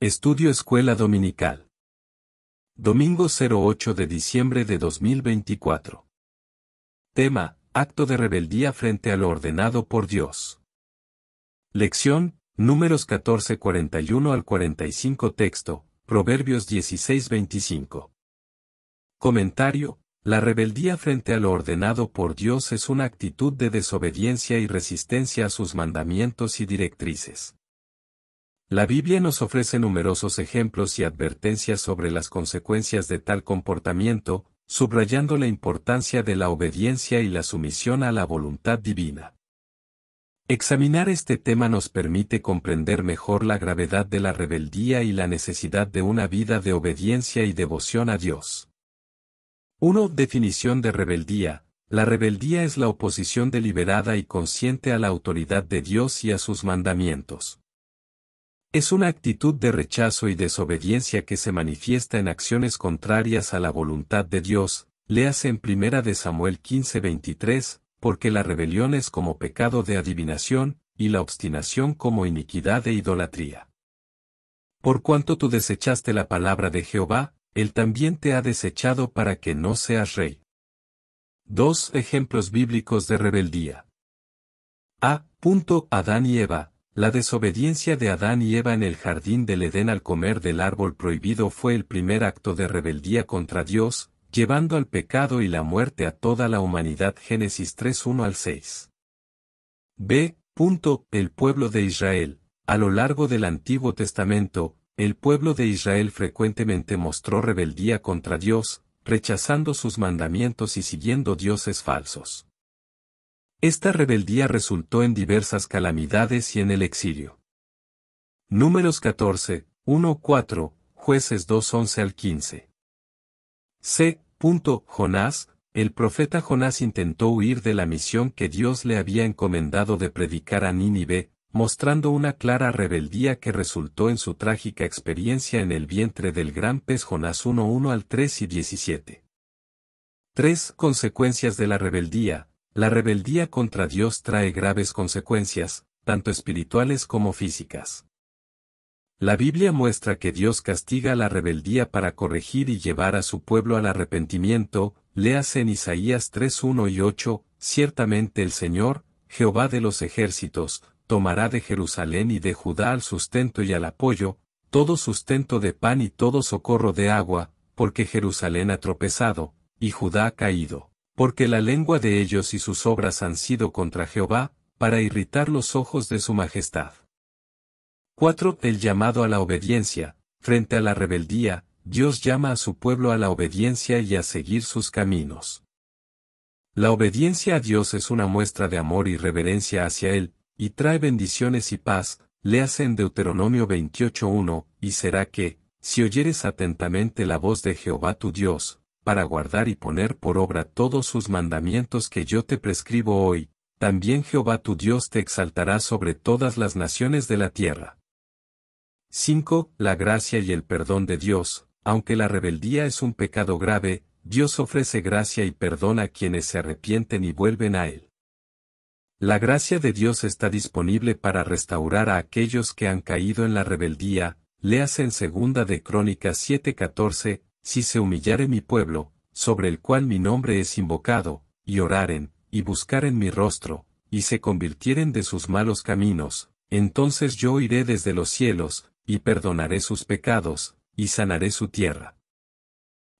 Estudio Escuela Dominical. Domingo 08 de diciembre de 2024. Tema: acto de rebeldía frente a lo ordenado por Dios. Lección: Números 14:41 al 45. Texto: Proverbios 16:25. Comentario: la rebeldía frente a lo ordenado por Dios es una actitud de desobediencia y resistencia a sus mandamientos y directrices. La Biblia nos ofrece numerosos ejemplos y advertencias sobre las consecuencias de tal comportamiento, subrayando la importancia de la obediencia y la sumisión a la voluntad divina. Examinar este tema nos permite comprender mejor la gravedad de la rebeldía y la necesidad de una vida de obediencia y devoción a Dios. 1. Definición de rebeldía. La rebeldía es la oposición deliberada y consciente a la autoridad de Dios y a sus mandamientos. Es una actitud de rechazo y desobediencia que se manifiesta en acciones contrarias a la voluntad de Dios, léase en 1 Samuel 15:23, porque la rebelión es como pecado de adivinación, y la obstinación como iniquidad e idolatría. Por cuanto tú desechaste la palabra de Jehová, Él también te ha desechado para que no seas rey. 2 ejemplos bíblicos de rebeldía. A. Adán y Eva. La desobediencia de Adán y Eva en el jardín del Edén al comer del árbol prohibido fue el primer acto de rebeldía contra Dios, llevando al pecado y la muerte a toda la humanidad. Génesis 3:1 al 6. B. El pueblo de Israel. A lo largo del Antiguo Testamento, el pueblo de Israel frecuentemente mostró rebeldía contra Dios, rechazando sus mandamientos y siguiendo dioses falsos. Esta rebeldía resultó en diversas calamidades y en el exilio. Números 14:1-4, Jueces 2:11 al 15. C. Jonás. El profeta Jonás intentó huir de la misión que Dios le había encomendado de predicar a Nínive, mostrando una clara rebeldía que resultó en su trágica experiencia en el vientre del gran pez. Jonás 1:1 al 3 y 17. 3. Consecuencias de la rebeldía. La rebeldía contra Dios trae graves consecuencias, tanto espirituales como físicas. La Biblia muestra que Dios castiga la rebeldía para corregir y llevar a su pueblo al arrepentimiento, léase en Isaías 3:1 y 8, ciertamente el Señor, Jehová de los ejércitos, tomará de Jerusalén y de Judá al sustento y al apoyo, todo sustento de pan y todo socorro de agua, porque Jerusalén ha tropezado, y Judá ha caído. Porque la lengua de ellos y sus obras han sido contra Jehová, para irritar los ojos de su majestad. 4. El llamado a la obediencia. Frente a la rebeldía, Dios llama a su pueblo a la obediencia y a seguir sus caminos. La obediencia a Dios es una muestra de amor y reverencia hacia Él, y trae bendiciones y paz, léase en Deuteronomio 28:1, y será que, si oyeres atentamente la voz de Jehová tu Dios, para guardar y poner por obra todos sus mandamientos que yo te prescribo hoy, también Jehová tu Dios te exaltará sobre todas las naciones de la tierra. 5. La gracia y el perdón de Dios. Aunque la rebeldía es un pecado grave, Dios ofrece gracia y perdón a quienes se arrepienten y vuelven a Él. La gracia de Dios está disponible para restaurar a aquellos que han caído en la rebeldía, léase en 2 de Crónicas 7:14, si se humillare mi pueblo, sobre el cual mi nombre es invocado, y oraren, y buscaren mi rostro, y se convirtieren de sus malos caminos, entonces yo iré desde los cielos, y perdonaré sus pecados, y sanaré su tierra.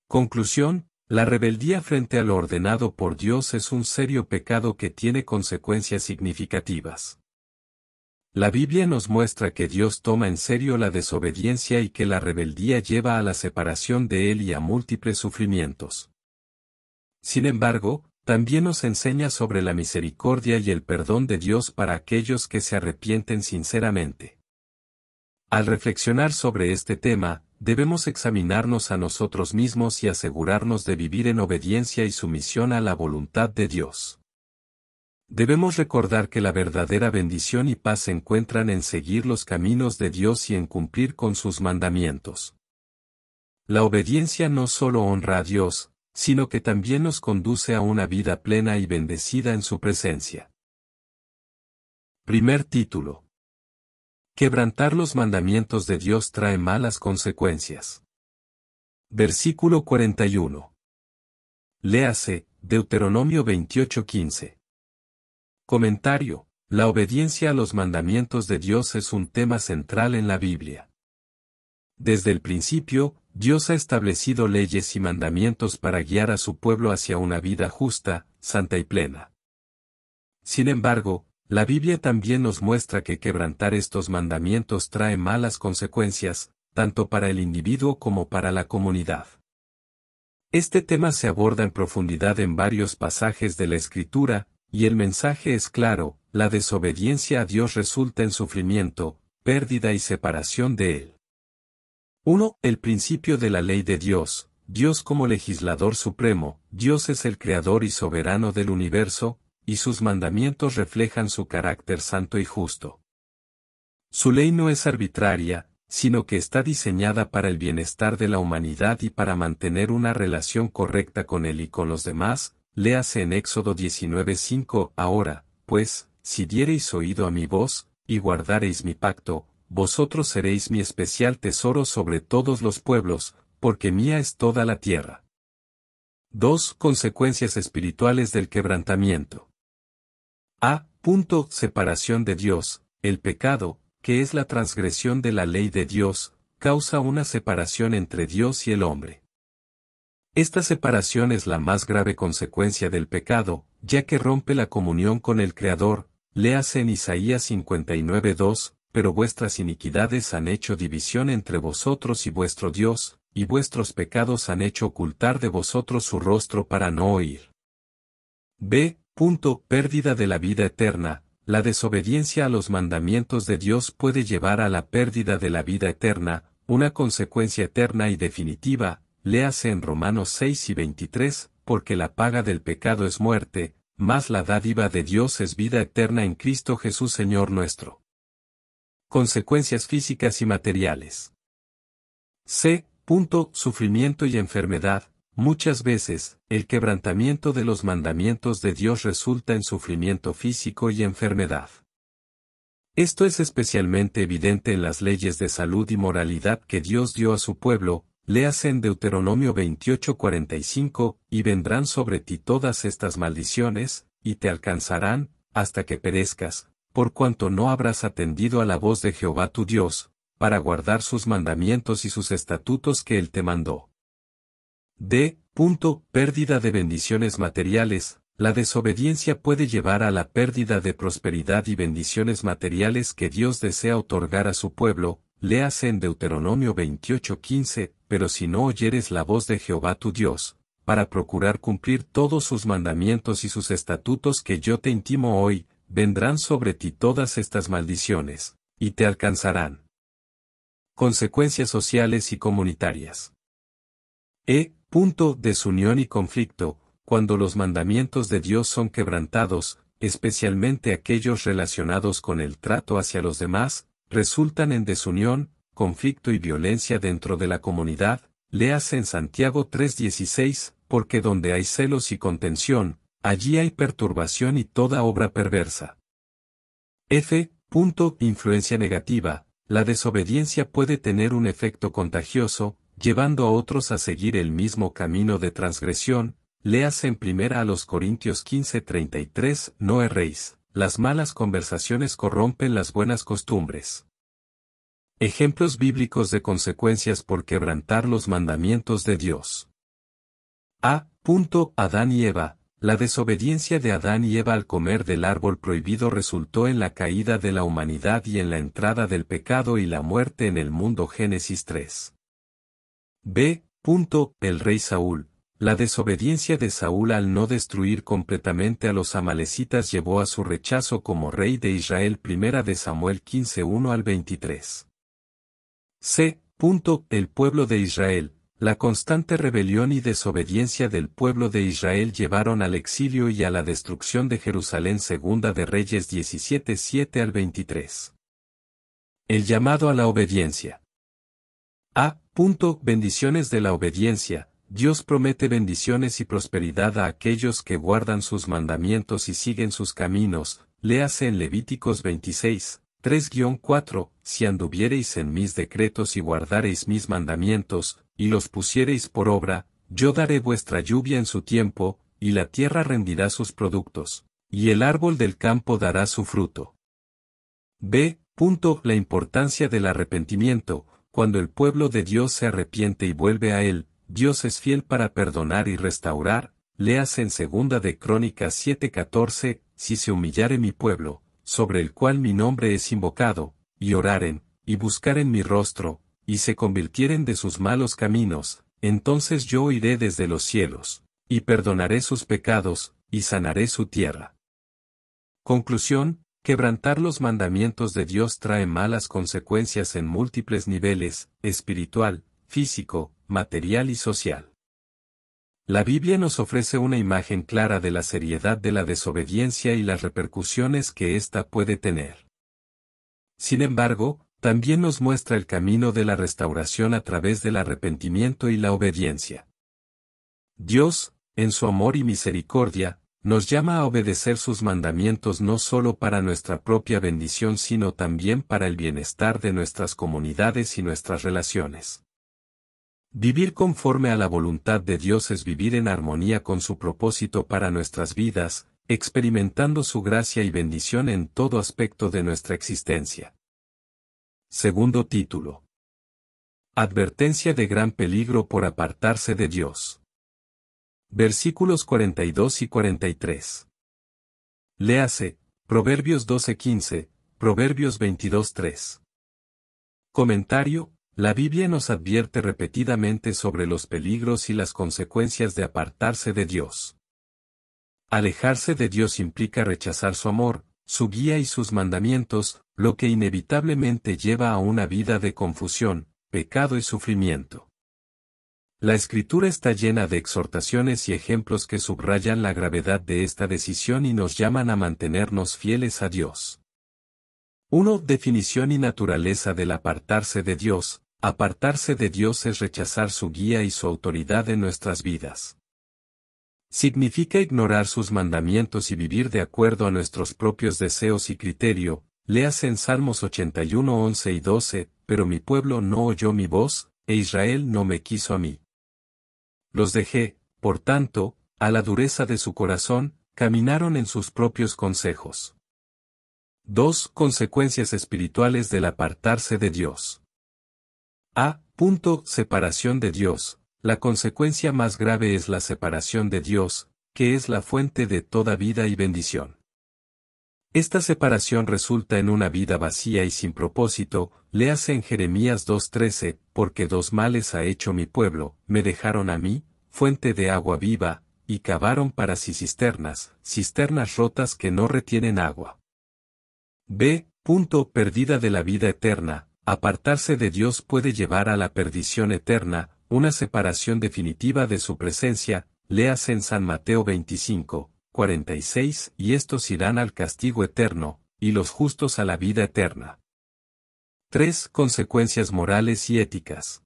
Conclusión: la rebeldía frente a lo ordenado por Dios es un serio pecado que tiene consecuencias significativas. La Biblia nos muestra que Dios toma en serio la desobediencia y que la rebeldía lleva a la separación de Él y a múltiples sufrimientos. Sin embargo, también nos enseña sobre la misericordia y el perdón de Dios para aquellos que se arrepienten sinceramente. Al reflexionar sobre este tema, debemos examinarnos a nosotros mismos y asegurarnos de vivir en obediencia y sumisión a la voluntad de Dios. Debemos recordar que la verdadera bendición y paz se encuentran en seguir los caminos de Dios y en cumplir con sus mandamientos. La obediencia no solo honra a Dios, sino que también nos conduce a una vida plena y bendecida en su presencia. Primer título. Quebrantar los mandamientos de Dios trae malas consecuencias. Versículo 41. Léase, Deuteronomio 28:15. Comentario: la obediencia a los mandamientos de Dios es un tema central en la Biblia. Desde el principio, Dios ha establecido leyes y mandamientos para guiar a su pueblo hacia una vida justa, santa y plena. Sin embargo, la Biblia también nos muestra que quebrantar estos mandamientos trae malas consecuencias, tanto para el individuo como para la comunidad. Este tema se aborda en profundidad en varios pasajes de la Escritura, y el mensaje es claro: la desobediencia a Dios resulta en sufrimiento, pérdida y separación de Él. 1. El principio de la ley de Dios. Dios como legislador supremo, Dios es el creador y soberano del universo, y sus mandamientos reflejan su carácter santo y justo. Su ley no es arbitraria, sino que está diseñada para el bienestar de la humanidad y para mantener una relación correcta con Él y con los demás. Léase en Éxodo 19:5. Ahora, pues, si diereis oído a mi voz, y guardareis mi pacto, vosotros seréis mi especial tesoro sobre todos los pueblos, porque mía es toda la tierra. 2. Consecuencias espirituales del quebrantamiento. A. Separación de Dios. El pecado, que es la transgresión de la ley de Dios, causa una separación entre Dios y el hombre. Esta separación es la más grave consecuencia del pecado, ya que rompe la comunión con el Creador. Léase en Isaías 59:2, pero vuestras iniquidades han hecho división entre vosotros y vuestro Dios, y vuestros pecados han hecho ocultar de vosotros su rostro para no oír. B. Pérdida de la vida eterna. La desobediencia a los mandamientos de Dios puede llevar a la pérdida de la vida eterna, una consecuencia eterna y definitiva. Léase en Romanos 6:23, porque la paga del pecado es muerte, mas la dádiva de Dios es vida eterna en Cristo Jesús Señor nuestro. Consecuencias físicas y materiales. C. Sufrimiento y enfermedad. Muchas veces, el quebrantamiento de los mandamientos de Dios resulta en sufrimiento físico y enfermedad. Esto es especialmente evidente en las leyes de salud y moralidad que Dios dio a su pueblo. Léase en Deuteronomio 28:45, y vendrán sobre ti todas estas maldiciones, y te alcanzarán, hasta que perezcas, por cuanto no habrás atendido a la voz de Jehová tu Dios, para guardar sus mandamientos y sus estatutos que Él te mandó. D. Pérdida de bendiciones materiales. La desobediencia puede llevar a la pérdida de prosperidad y bendiciones materiales que Dios desea otorgar a su pueblo. Léase en Deuteronomio 28:15, pero si no oyeres la voz de Jehová tu Dios, para procurar cumplir todos sus mandamientos y sus estatutos que yo te intimo hoy, vendrán sobre ti todas estas maldiciones, y te alcanzarán. Consecuencias sociales y comunitarias. Desunión y conflicto. Cuando los mandamientos de Dios son quebrantados, especialmente aquellos relacionados con el trato hacia los demás, resultan en desunión, conflicto y violencia dentro de la comunidad. Léase en Santiago 3:16, porque donde hay celos y contención, allí hay perturbación y toda obra perversa. F. Influencia negativa. La desobediencia puede tener un efecto contagioso, llevando a otros a seguir el mismo camino de transgresión. Léase en 1 Corintios 15:33, no erréis, las malas conversaciones corrompen las buenas costumbres. Ejemplos bíblicos de consecuencias por quebrantar los mandamientos de Dios. A. Adán y Eva. La desobediencia de Adán y Eva al comer del árbol prohibido resultó en la caída de la humanidad y en la entrada del pecado y la muerte en el mundo. Génesis 3. B. El rey Saúl. La desobediencia de Saúl al no destruir completamente a los amalecitas llevó a su rechazo como rey de Israel. 1 de Samuel 15:1-23. C. El pueblo de Israel. La constante rebelión y desobediencia del pueblo de Israel llevaron al exilio y a la destrucción de Jerusalén. 2 de Reyes 17:7-23. El llamado a la obediencia. A. Bendiciones de la obediencia. Dios promete bendiciones y prosperidad a aquellos que guardan sus mandamientos y siguen sus caminos. Léase en Levíticos 26, 3-4, si anduviereis en mis decretos y guardareis mis mandamientos, y los pusiereis por obra, yo daré vuestra lluvia en su tiempo, y la tierra rendirá sus productos, y el árbol del campo dará su fruto. B. La importancia del arrepentimiento. Cuando el pueblo de Dios se arrepiente y vuelve a él, Dios es fiel para perdonar y restaurar. Léase en 2 de Crónicas 7:14, si se humillare mi pueblo, sobre el cual mi nombre es invocado, y oraren, y buscaren mi rostro, y se convirtieren de sus malos caminos, entonces yo oiré desde los cielos, y perdonaré sus pecados, y sanaré su tierra. Conclusión: quebrantar los mandamientos de Dios trae malas consecuencias en múltiples niveles, espiritual, físico, material y social. La Biblia nos ofrece una imagen clara de la seriedad de la desobediencia y las repercusiones que ésta puede tener. Sin embargo, también nos muestra el camino de la restauración a través del arrepentimiento y la obediencia. Dios, en su amor y misericordia, nos llama a obedecer sus mandamientos no solo para nuestra propia bendición sino también para el bienestar de nuestras comunidades y nuestras relaciones. Vivir conforme a la voluntad de Dios es vivir en armonía con su propósito para nuestras vidas, experimentando su gracia y bendición en todo aspecto de nuestra existencia. Segundo título. Advertencia de gran peligro por apartarse de Dios. Versículos 42 y 43. Léase, Proverbios 12:15, Proverbios 22:3. Comentario: la Biblia nos advierte repetidamente sobre los peligros y las consecuencias de apartarse de Dios. Alejarse de Dios implica rechazar su amor, su guía y sus mandamientos, lo que inevitablemente lleva a una vida de confusión, pecado y sufrimiento. La Escritura está llena de exhortaciones y ejemplos que subrayan la gravedad de esta decisión y nos llaman a mantenernos fieles a Dios. 1. Definición y naturaleza del apartarse de Dios. Apartarse de Dios es rechazar su guía y su autoridad en nuestras vidas. Significa ignorar sus mandamientos y vivir de acuerdo a nuestros propios deseos y criterio. Léase en Salmos 81:11 y 12, pero mi pueblo no oyó mi voz, e Israel no me quiso a mí. Los dejé, por tanto, a la dureza de su corazón, caminaron en sus propios consejos. 2. Consecuencias espirituales del apartarse de Dios. A. Separación de Dios. La consecuencia más grave es la separación de Dios, que es la fuente de toda vida y bendición. Esta separación resulta en una vida vacía y sin propósito. Léase en Jeremías 2:13, porque dos males ha hecho mi pueblo, me dejaron a mí, fuente de agua viva, y cavaron para sí cisternas, cisternas rotas que no retienen agua. B. Pérdida de la vida eterna. Apartarse de Dios puede llevar a la perdición eterna, una separación definitiva de su presencia. Léase en San Mateo 25:46, y estos irán al castigo eterno, y los justos a la vida eterna. 3. Consecuencias morales y éticas.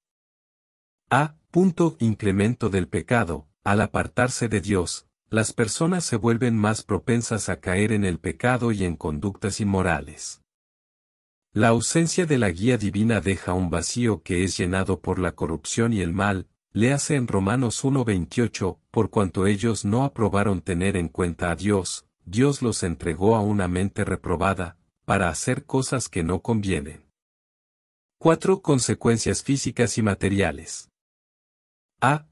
A. Incremento del pecado. Al apartarse de Dios, las personas se vuelven más propensas a caer en el pecado y en conductas inmorales. La ausencia de la guía divina deja un vacío que es llenado por la corrupción y el mal. Léase en Romanos 1:28, por cuanto ellos no aprobaron tener en cuenta a Dios, Dios los entregó a una mente reprobada, para hacer cosas que no convienen. 4. Consecuencias físicas y materiales. A.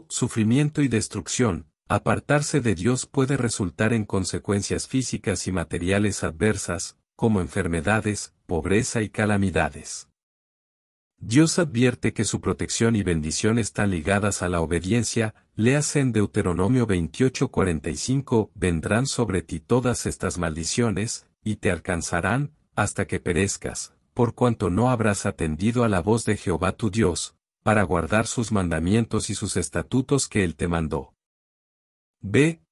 Sufrimiento y destrucción. Apartarse de Dios puede resultar en consecuencias físicas y materiales adversas, como enfermedades, pobreza y calamidades. Dios advierte que su protección y bendición están ligadas a la obediencia. Léase en Deuteronomio 28:45, vendrán sobre ti todas estas maldiciones, y te alcanzarán, hasta que perezcas, por cuanto no habrás atendido a la voz de Jehová tu Dios, para guardar sus mandamientos y sus estatutos que él te mandó. B.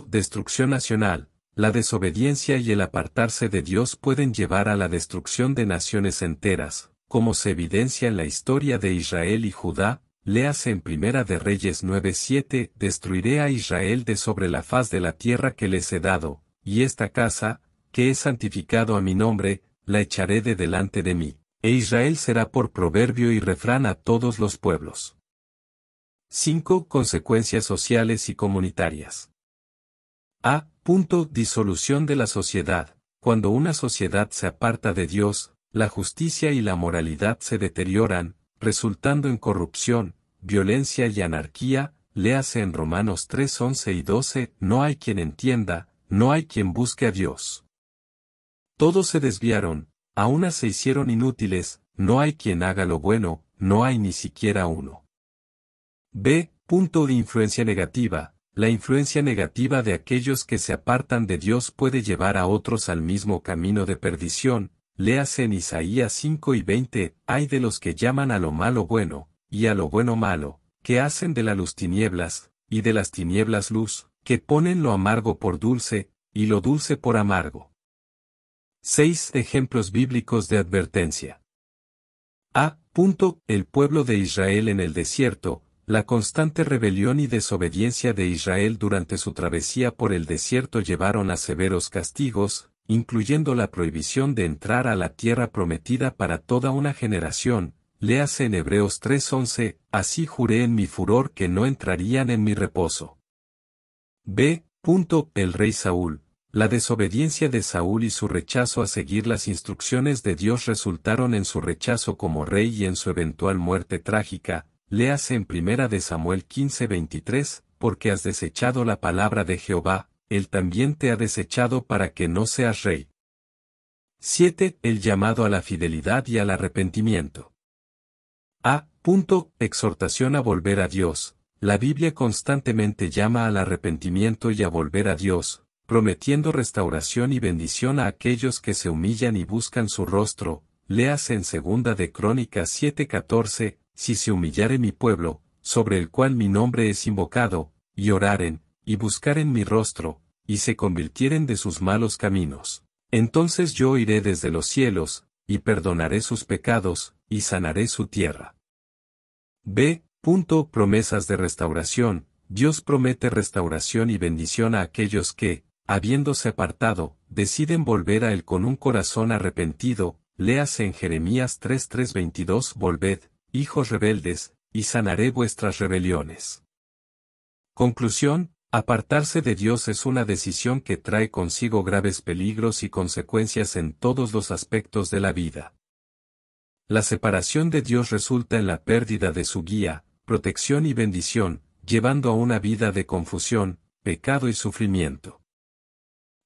Destrucción nacional. La desobediencia y el apartarse de Dios pueden llevar a la destrucción de naciones enteras, como se evidencia en la historia de Israel y Judá. Léase en Primera de Reyes 9:7, destruiré a Israel de sobre la faz de la tierra que les he dado, y esta casa, que he santificado a mi nombre, la echaré de delante de mí, e Israel será por proverbio y refrán a todos los pueblos. 5. Consecuencias sociales y comunitarias. A. Disolución de la sociedad. Cuando una sociedad se aparta de Dios, la justicia y la moralidad se deterioran, resultando en corrupción, violencia y anarquía. Léase en Romanos 3, 11 y 12, no hay quien entienda, no hay quien busque a Dios. Todos se desviaron, a unas se hicieron inútiles, no hay quien haga lo bueno, no hay ni siquiera uno. B. Influencia negativa. La influencia negativa de aquellos que se apartan de Dios puede llevar a otros al mismo camino de perdición. Léase en Isaías 5 y 20, hay de los que llaman a lo malo bueno, y a lo bueno malo, que hacen de la luz tinieblas, y de las tinieblas luz, que ponen lo amargo por dulce, y lo dulce por amargo. 6. Ejemplos bíblicos de advertencia. A. El pueblo de Israel en el desierto. La constante rebelión y desobediencia de Israel durante su travesía por el desierto llevaron a severos castigos, incluyendo la prohibición de entrar a la tierra prometida para toda una generación. Léase en Hebreos 3:11, así juré en mi furor que no entrarían en mi reposo. B. El rey Saúl. La desobediencia de Saúl y su rechazo a seguir las instrucciones de Dios resultaron en su rechazo como rey y en su eventual muerte trágica. Léase en 1 de Samuel 15:23, porque has desechado la palabra de Jehová, él también te ha desechado para que no seas rey. 7. El llamado a la fidelidad y al arrepentimiento. A. Exhortación a volver a Dios. La Biblia constantemente llama al arrepentimiento y a volver a Dios, prometiendo restauración y bendición a aquellos que se humillan y buscan su rostro. Léase en 2 de Crónicas 7:14, si se humillare mi pueblo, sobre el cual mi nombre es invocado, y oraren, y buscaren mi rostro, y se convirtieren de sus malos caminos, entonces yo iré desde los cielos, y perdonaré sus pecados, y sanaré su tierra. B. Promesas de restauración. Dios promete restauración y bendición a aquellos que, habiéndose apartado, deciden volver a Él con un corazón arrepentido. Léase en Jeremías 3:22, volved, hijos rebeldes, y sanaré vuestras rebeliones. Conclusión, apartarse de Dios es una decisión que trae consigo graves peligros y consecuencias en todos los aspectos de la vida. La separación de Dios resulta en la pérdida de su guía, protección y bendición, llevando a una vida de confusión, pecado y sufrimiento.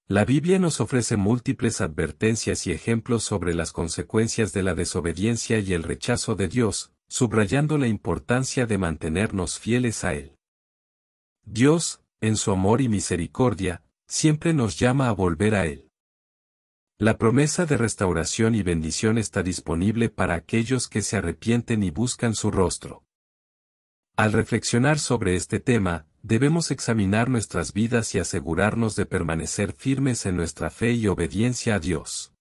La Biblia nos ofrece múltiples advertencias y ejemplos sobre las consecuencias de la desobediencia y el rechazo de Dios, subrayando la importancia de mantenernos fieles a Él. Dios, en su amor y misericordia, siempre nos llama a volver a Él. La promesa de restauración y bendición está disponible para aquellos que se arrepienten y buscan su rostro. Al reflexionar sobre este tema, debemos examinar nuestras vidas y asegurarnos de permanecer firmes en nuestra fe y obediencia a Dios.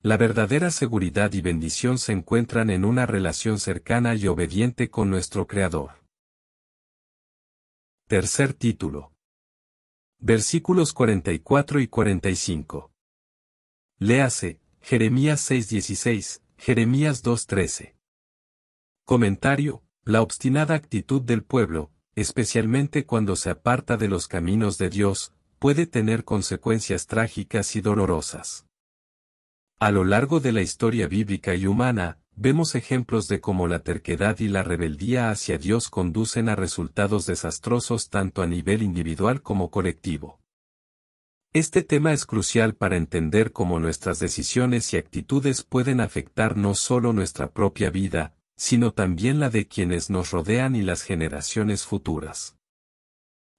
La verdadera seguridad y bendición se encuentran en una relación cercana y obediente con nuestro Creador. Tercer título. Versículos 44 y 45. Léase, Jeremías 6:16, Jeremías 2:13. Comentario, la obstinada actitud del pueblo, especialmente cuando se aparta de los caminos de Dios, puede tener consecuencias trágicas y dolorosas. A lo largo de la historia bíblica y humana, vemos ejemplos de cómo la terquedad y la rebeldía hacia Dios conducen a resultados desastrosos tanto a nivel individual como colectivo. Este tema es crucial para entender cómo nuestras decisiones y actitudes pueden afectar no solo nuestra propia vida, sino también la de quienes nos rodean y las generaciones futuras.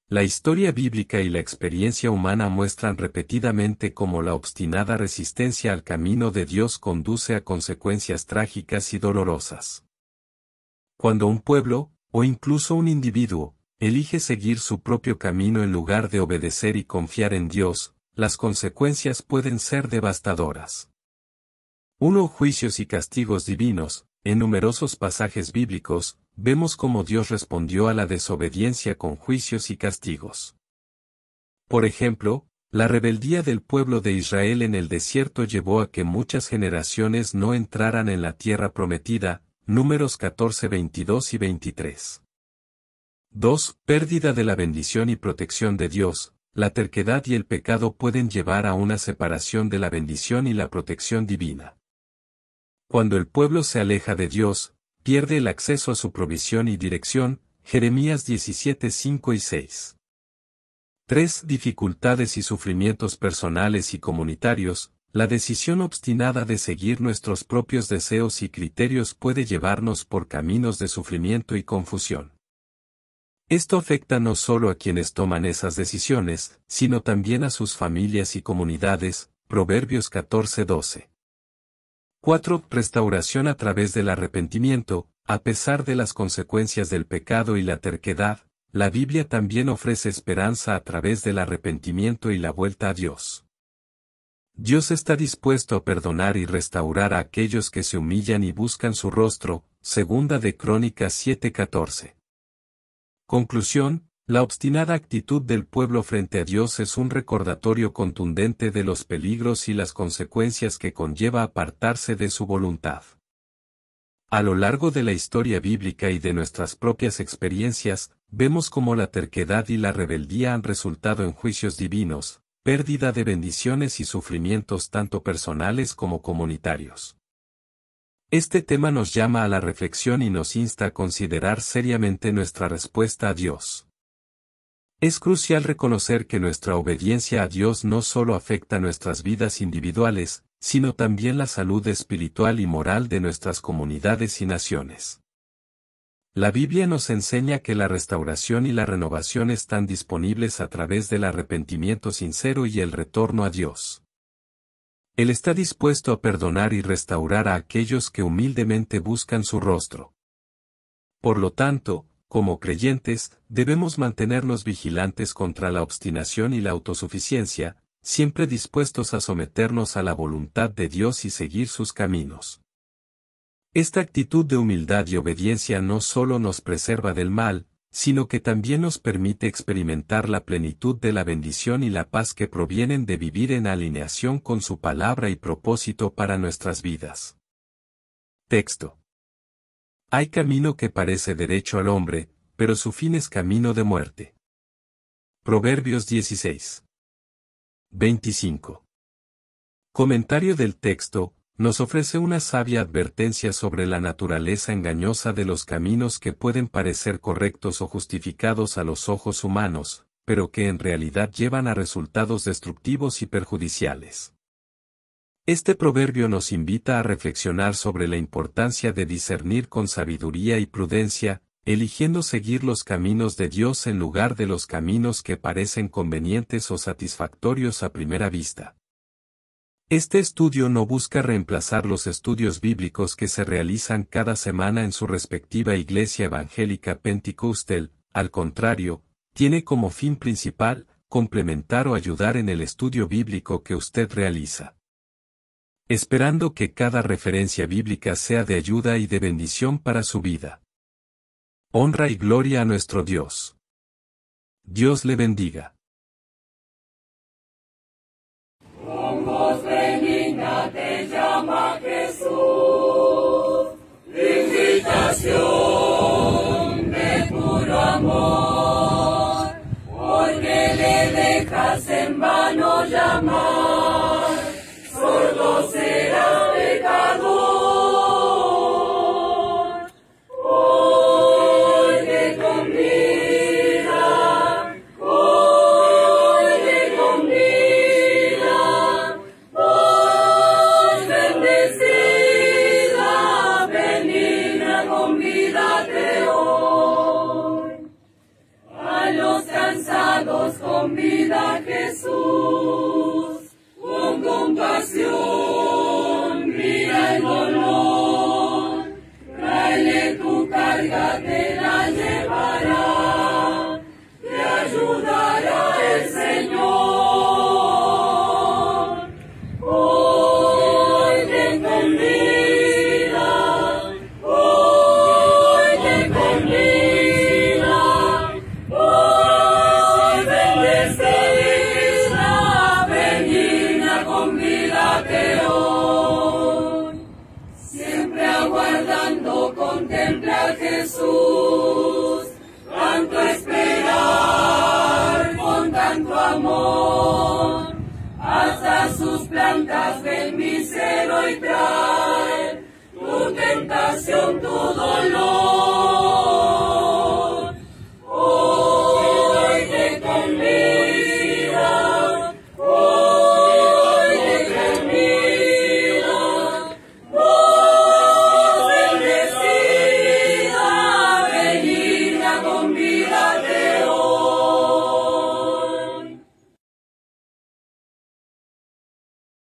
La historia bíblica y la experiencia humana muestran repetidamente cómo la obstinada resistencia al camino de Dios conduce a consecuencias trágicas y dolorosas. Cuando un pueblo, o incluso un individuo, elige seguir su propio camino en lugar de obedecer y confiar en Dios, las consecuencias pueden ser devastadoras. 1. Juicios y castigos divinos. En numerosos pasajes bíblicos, vemos cómo Dios respondió a la desobediencia con juicios y castigos. Por ejemplo, La rebeldía del pueblo de Israel en el desierto llevó a que muchas generaciones no entraran en la tierra prometida, Números 14, 22 y 23. 2. Pérdida de la bendición y protección de Dios. La terquedad y el pecado pueden llevar a una separación de la bendición y la protección divina. Cuando el pueblo se aleja de Dios, pierde el acceso a su provisión y dirección, Jeremías 17, 5 y 6. 3. Dificultades y sufrimientos personales y comunitarios. La decisión obstinada de seguir nuestros propios deseos y criterios puede llevarnos por caminos de sufrimiento y confusión. Esto afecta no solo a quienes toman esas decisiones, sino también a sus familias y comunidades, Proverbios 14, 12. 4. Restauración a través del arrepentimiento. A pesar de las consecuencias del pecado y la terquedad, la Biblia también ofrece esperanza a través del arrepentimiento y la vuelta a Dios. Dios está dispuesto a perdonar y restaurar a aquellos que se humillan y buscan su rostro, Segunda de Crónicas 7:14. Conclusión: la obstinada actitud del pueblo frente a Dios es un recordatorio contundente de los peligros y las consecuencias que conlleva apartarse de su voluntad. A lo largo de la historia bíblica y de nuestras propias experiencias, vemos cómo la terquedad y la rebeldía han resultado en juicios divinos, pérdida de bendiciones y sufrimientos tanto personales como comunitarios. Este tema nos llama a la reflexión y nos insta a considerar seriamente nuestra respuesta a Dios. Es crucial reconocer que nuestra obediencia a Dios no solo afecta nuestras vidas individuales, sino también la salud espiritual y moral de nuestras comunidades y naciones. La Biblia nos enseña que la restauración y la renovación están disponibles a través del arrepentimiento sincero y el retorno a Dios. Él está dispuesto a perdonar y restaurar a aquellos que humildemente buscan su rostro. Por lo tanto, como creyentes, debemos mantenernos vigilantes contra la obstinación y la autosuficiencia, siempre dispuestos a someternos a la voluntad de Dios y seguir sus caminos. Esta actitud de humildad y obediencia no solo nos preserva del mal, sino que también nos permite experimentar la plenitud de la bendición y la paz que provienen de vivir en alineación con su palabra y propósito para nuestras vidas. Texto. Hay camino que parece derecho al hombre, pero su fin es camino de muerte. Proverbios 16. 25. Comentario del texto. Nos ofrece una sabia advertencia sobre la naturaleza engañosa de los caminos que pueden parecer correctos o justificados a los ojos humanos, pero que en realidad llevan a resultados destructivos y perjudiciales. Este proverbio nos invita a reflexionar sobre la importancia de discernir con sabiduría y prudencia, eligiendo seguir los caminos de Dios en lugar de los caminos que parecen convenientes o satisfactorios a primera vista. Este estudio no busca reemplazar los estudios bíblicos que se realizan cada semana en su respectiva iglesia evangélica pentecostal, al contrario, tiene como fin principal, complementar o ayudar en el estudio bíblico que usted realiza. Esperando que cada referencia bíblica sea de ayuda y de bendición para su vida. Honra y gloria a nuestro Dios. Dios le bendiga. Con voz benigna te llama Jesús, invitación de puro amor, porque le dejas en vano llamar, sordo será pecador. Hoy te convida, hoy te convida, voz bendecida, benigna, convídate hoy. A los cansados convida Jesús, con compasión, mira el dolor, tráele tu carga, te la llevará, te ayudará el Señor. Hoy te convida, hoy te convida, hoy bendecida, Jesús, tanto esperar con tanto amor, hasta sus plantas ven mísero y trae tu tentación, tu dolor.